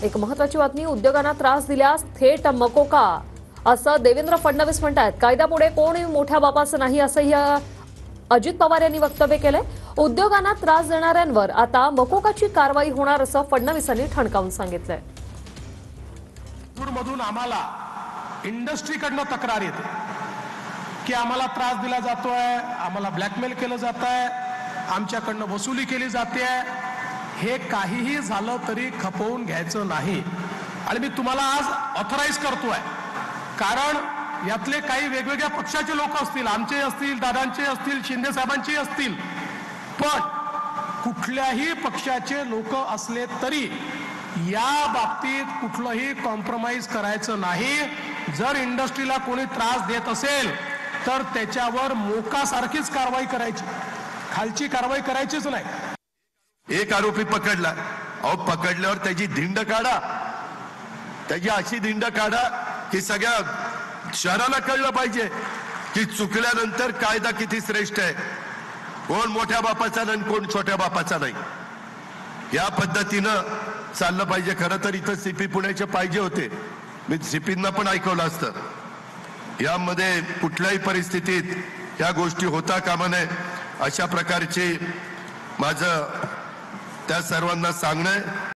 एक महत्त्वाची बातमी, उद्योगांना त्रास दिल्यास थेट मकोका असं देवेंद्र फडणवीस म्हणतात। कायद्यापुढे कोणी मोठ्या बापाचं नाही असंही अजित पवार यांनी वक्तव्य केलंय। उद्योगांना त्रास देणाऱ्यांवर आता मकोकाची कारवाई होणार असं फडणवीसांनी ठणकावून सांगितलंय। मधून आम्हाला इंडस्ट्रीकडनं तक्रार येते की आम्हाला त्रास दिला जातोय, आम्हाला ब्लॅकमेल केलं जातंय, आमच्याकडनं वसुली केली जाते। हे काहीही झालं तरी खपवून घ्यायचं नाही आणि मी तुम्हाला आज ऑथराइज करतोय, कारण यातले काही वेगवेगळ्या पक्षाचे लोक असतील, आमचे असतील, दादांचे असतील, शिंदे साहेबांचे असतील, पण कुठल्याही पक्षाचे लोक असले तरी या बाबतीत कुठलंही कॉम्प्रोमाइज करायचं नाही। जर इंडस्ट्रीला कोणी त्रास देत असेल तर त्याच्यावर मोकासारखीच कारवाई करायची, खालची कारवाई करायचीच नाही। एक आरोपी पकडला, अहो पकडल्यावर त्याची धिंड काढा, त्याची अशी धिंड काढा की सगळ्या शहराला कळलं पाहिजे की चुकल्यानंतर कायदा किती श्रेष्ठ आहे, कोण मोठ्या बापाचा नाही, कोण छोट्या बापाचा नाही। या पद्धतीनं चाललं पाहिजे। खरं तर इथं सीपी पुण्याचे पाहिजे होते, मी सीपींना पण ऐकवलं असतं। यामध्ये कुठल्याही परिस्थितीत या गोष्टी होता कामा नये अशा प्रकारची माझं त्या सर्वांना सांगणं आहे।